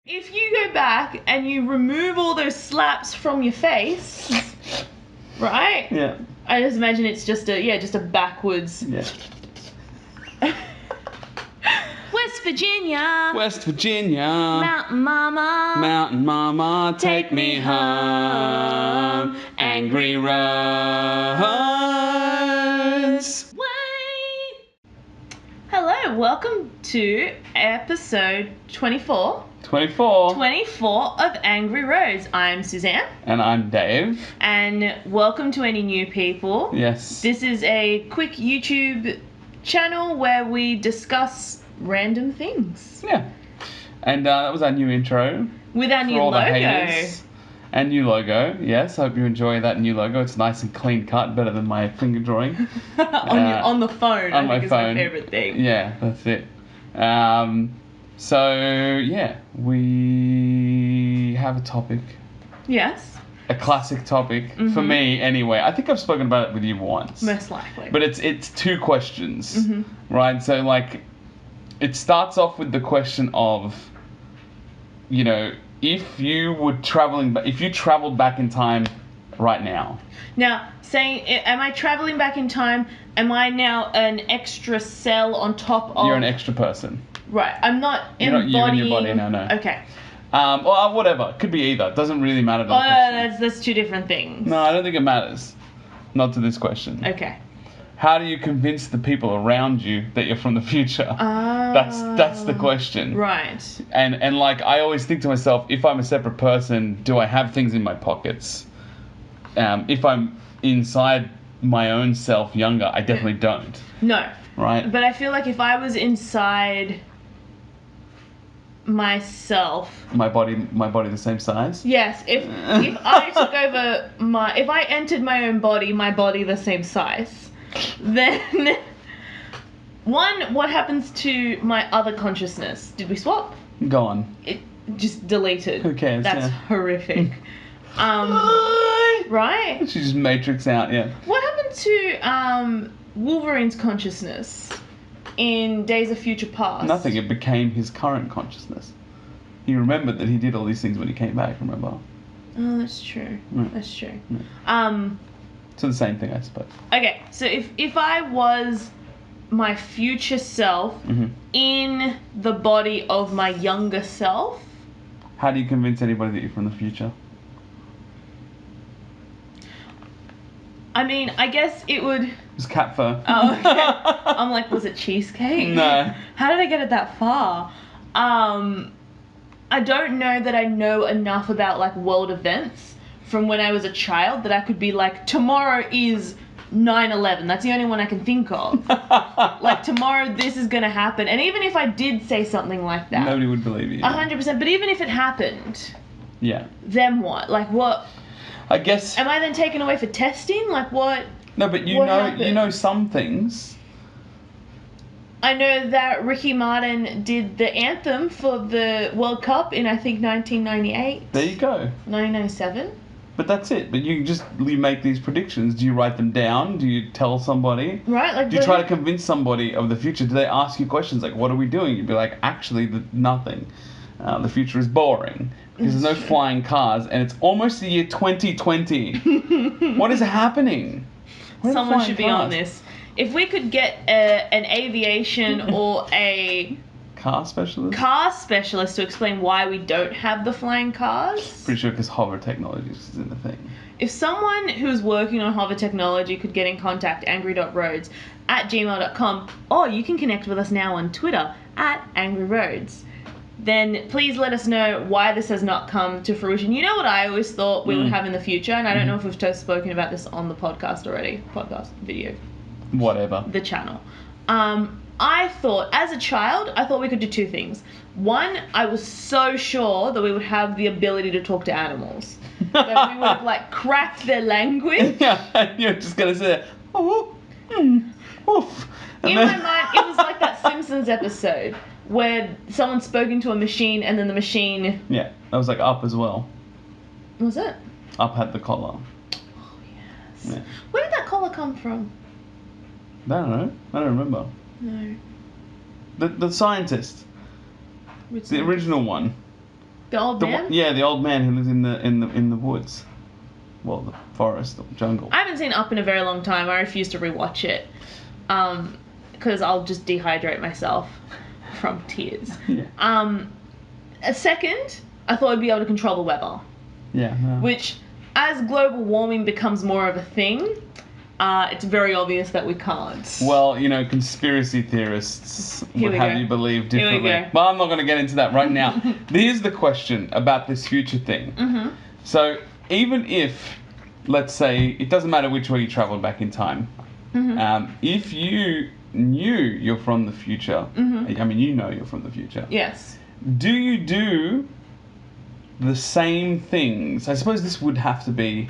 If you go back and you remove all those slaps from your face, right? Yeah. I just imagine it's just a backwards. Yeah. West Virginia. West Virginia. Mountain Mama. Mountain Mama, take me home. Angry roads. Wait. Hello, welcome to episode 24. 24 of Angry Roads. I'm Suzanne. And I'm Dave. And welcome to any new people. Yes. This is a quick YouTube channel where we discuss random things. Yeah. And that was our new intro. With our new logo. And new logo, yes. Hope you enjoy that new logo. It's nice and clean cut, better than my finger drawing. on the phone, on I think my phone. Is my favourite thing. Yeah, that's it. So, yeah, we have a topic. Yes. A classic topic, for me anyway. I think I've spoken about it with you once. Most likely. But it's two questions, right? So, like, it starts off with the question of, you know, if you traveled back in time right now. Now, saying, am I travelling back in time? Am I now an extra cell on top of... You're an extra person. Right, I'm not embodying... You're not you in your body, no. Okay. Or whatever. Could be either. Doesn't really matter to the question. That's two different things. No, I don't think it matters. Not to this question. Okay. How do you convince the people around you that you're from the future? That's the question. Right. And like, I always think to myself, if I'm a separate person, do I have things in my pockets? If I'm inside my own self younger, I definitely don't. No. Right? But I feel like if I was inside myself... My body the same size? Yes. If I took over if I entered my own body, my body the same size, then... One, what happens to my other consciousness? Did we swap? Go on. It just deleted. Who cares? That's horrific. Right? She just matrix out, yeah. What happened to Wolverine's consciousness in Days of Future Past? Nothing. It became his current consciousness. He remembered that he did all these things when he came back, remember? Oh, that's true. Mm. That's true. Mm. So the same thing, I suppose. Okay, so if I was my future self in the body of my younger self... How do you convince anybody that you're from the future? I mean, I guess it would... It was cat fur. Oh, okay. I'm like, was it cheesecake? No. How did I get it that far? I don't know that I know enough about, like, world events from when I was a child that I could be like, tomorrow is 9/11. That's the only one I can think of. Like, tomorrow this is going to happen. And even if I did say something like that... Nobody would believe you. 100%. But even if it happened... Yeah. Then what? Like, what... I guess... Am I then taken away for testing? Like, what... No, but you know some things. I know that Ricky Martin did the anthem for the World Cup in, I think, 1998. There you go. 1997. But that's it. But you make these predictions. Do you write them down? Do you tell somebody? Right. Like, do you try to convince somebody of the future? Do they ask you questions like, what are we doing? You'd be like, actually, nothing. The future is boring. Because there's no flying cars, and it's almost the year 2020. What is happening? Someone should be on this. If we could get an aviation or a... Car specialist to explain why we don't have the flying cars. Pretty sure because hover technology is in the thing. If someone who's working on hover technology could get in contact, angry.roads@gmail.com, or you can connect with us now on Twitter @angryroads. Then please let us know why this has not come to fruition. You know what I always thought we would have in the future, and I don't know if we've spoken about this on the podcast already. Podcast, video. Whatever. The channel. I thought, as a child, we could do two things. One, I was so sure that we would have the ability to talk to animals. That we would have, like, cracked their language. Yeah, you're just going to say, oh, oof. In my mind, it was like that Simpsons episode where someone spoke into a machine and then the machine... Yeah, that was like Up as well. What was it? Up had the collar. Oh, yes. Yeah. Where did that collar come from? I don't know. I don't remember. No. The scientist. Which The original one. The old man? Yeah, the old man who lives in the woods. Well, the forest or jungle. I haven't seen Up in a very long time. I refuse to rewatch it. Because I'll just dehydrate myself from tears. Yeah. A second, I thought I'd be able to control the weather. Yeah. No. Which, as global warming becomes more of a thing, it's very obvious that we can't. Well, you know, conspiracy theorists would have you believe differently. Here we go. But I'm not going to get into that right now. Here's the question about this future thing. Mm-hmm. So, even if, let's say, it doesn't matter which way you travel back in time, Mm-hmm. If you knew you're from the future, Mm-hmm. I mean, you know you're from the future. Yes. Do you do the same things? I suppose this would have to be...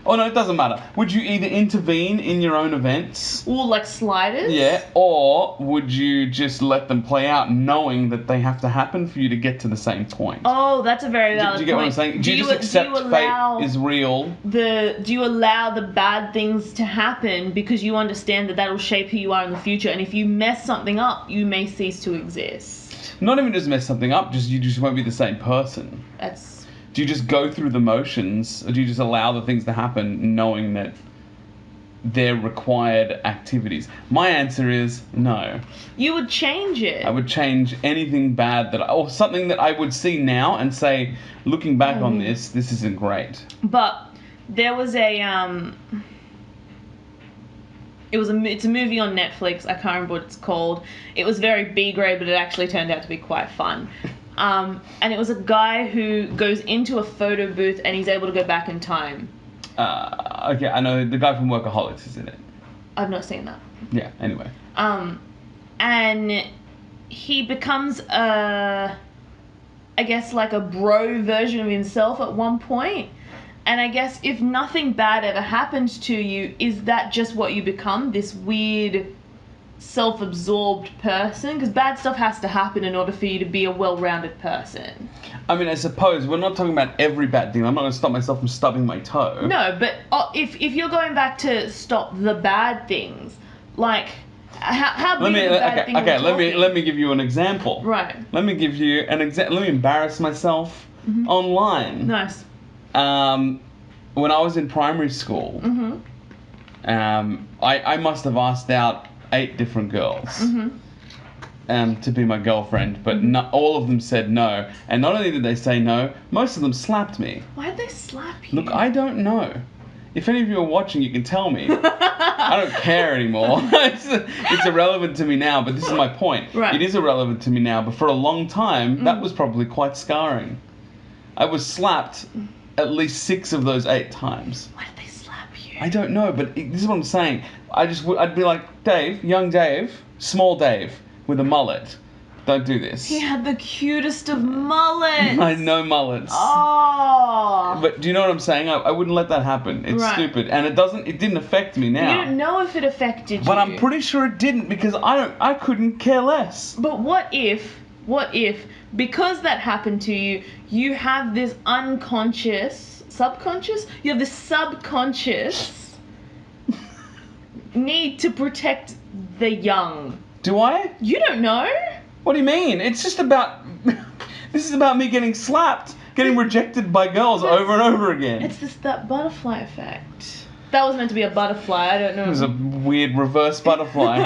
Oh, no, it doesn't matter. Would you either intervene in your own events? Or like sliders? Yeah, or would you just let them play out knowing that they have to happen for you to get to the same point? Oh, that's a very valid Do you get point. what I'm saying? Do you just accept fate is real? Do you allow the bad things to happen because you understand that that'll shape who you are in the future, and if you mess something up, you may cease to exist? Not even just mess something up, you just won't be the same person. Do you just go through the motions, or do you just allow the things to happen knowing that they're required activities? My answer is no. You would change it. I would change anything bad or something that I would see now and say, looking back on this isn't great. But there was it's a movie on Netflix. I can't remember what it's called. It was very B grade, but it actually turned out to be quite fun. And it was a guy who goes into a photo booth and he's able to go back in time. Okay, I know the guy from Workaholics is in it. I've not seen that. Yeah, anyway. And he becomes I guess like a bro version of himself at one point. And I guess if nothing bad ever happens to you, is that just what you become? This weird, self-absorbed person? Because bad stuff has to happen in order for you to be a well-rounded person. I mean, I suppose we're not talking about every bad thing. I'm not going to stop myself from stubbing my toe. No, but if you're going back to stop the bad things, like how big of a bad thing? Okay, let me give you an example. Right. Let me give you an example. Let me embarrass myself online. Nice. When I was in primary school, I must have asked out 8 different girls to be my girlfriend, but not all of them said no. And not only did they say no, most of them slapped me. Why'd they slap you? Look, I don't know. If any of you are watching, you can tell me. I don't care anymore. It's irrelevant to me now, but this is my point. Right. It is irrelevant to me now, but for a long time, that was probably quite scarring. I was slapped at least 6 of those 8 times. Why did they slap you? I don't know, but this is what I'm saying. I'd be like, Dave, young Dave, small Dave, with a mullet. Don't do this. He had the cutest of mullets. I know mullets. Oh. But do you know what I'm saying? I wouldn't let that happen. It's stupid. And it didn't affect me now. You don't know if it affected you. But I'm pretty sure it didn't, because I couldn't care less. But what if, because that happened to you, you have this subconscious need to protect the young. Do I? You don't know. What do you mean? It's just about... This is about me getting slapped, getting rejected by girls over and over again. It's that butterfly effect. That was meant to be a butterfly, I don't know. It was a weird reverse butterfly.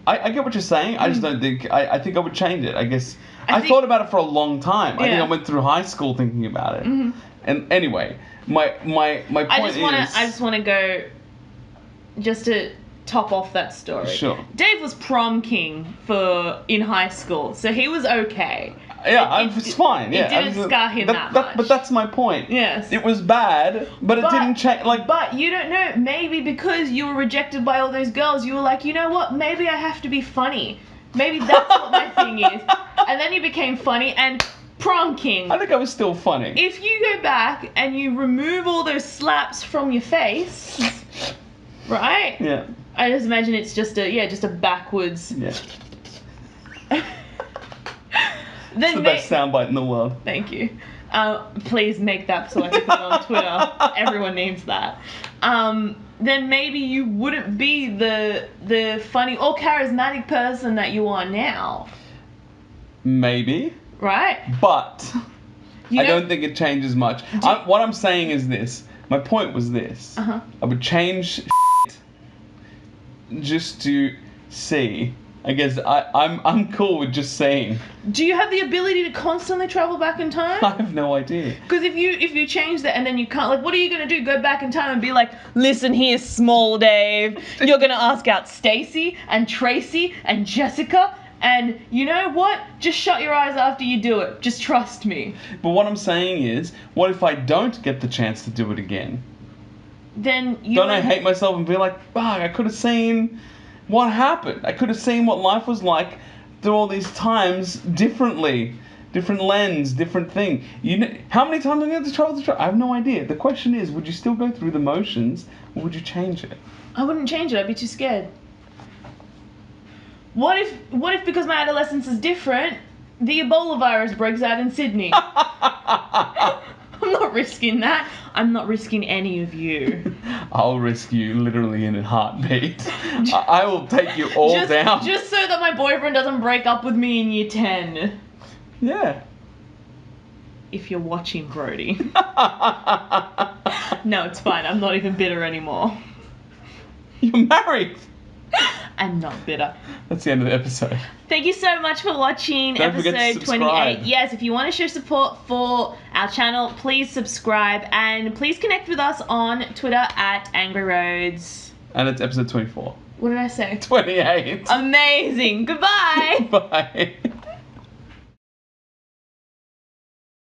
I get what you're saying. I just don't think... I think I would change it, I guess. I thought about it for a long time. I think I went through high school thinking about it. And anyway, my point I just want to go... Just to top off that story. Sure. Dave was prom king in high school, so he was okay. Yeah, it's fine. Yeah, it didn't scar him that much. But that's my point. Yes. It was bad, but it didn't change. But you don't know. Maybe because you were rejected by all those girls, you were like, you know what? Maybe I have to be funny. Maybe that's what my thing is. And then you became funny and prom king. I think I was still funny. If you go back and you remove all those slaps from your face, right? Yeah. I just imagine it's just a backwards. Yeah. It's the best soundbite in the world. Thank you. Please make that so I can put it on Twitter. Everyone needs that. Then maybe you wouldn't be the funny or charismatic person that you are now. Maybe. Right? But You I know- don't think it changes much. What I'm saying is this. My point was this. Uh-huh. I would change just to see. I guess I'm cool with just saying. Do you have the ability to constantly travel back in I time? have no idea. Because if you change that and then you can't, like, what are you gonna do? Go back in time and be like, listen here, small Dave. You're gonna ask out Stacy and Tracy and Jessica, and you know what? Just shut your eyes after you do it. Just trust me. But what I'm saying is, what if I don't get the chance to do it again? Then you Don't I hate myself and be like, fuck, I could have seen what happened. I could have seen what life was like through all these times differently. Different lens, different thing. You know, how many times am I going to travel? I have no idea. The question is, would you still go through the motions or would you change it? I wouldn't change it. I'd be too scared. What if because my adolescence is different, the Ebola virus breaks out in Sydney? I'm not risking that. I'm not risking any of you. I'll risk you literally in a heartbeat. I will take you all down. Just so that my boyfriend doesn't break up with me in year 10. Yeah. If you're watching, Brody. No, it's fine. I'm not even bitter anymore. You're married. I'm not bitter. That's the end of the episode. Thank you so much for watching Don't forget to episode subscribe. 28. Yes, if you want to show support for our channel, please subscribe and please connect with us on Twitter at Angry Roads. And it's episode 24. What did I say? 28. Amazing. Goodbye. Bye.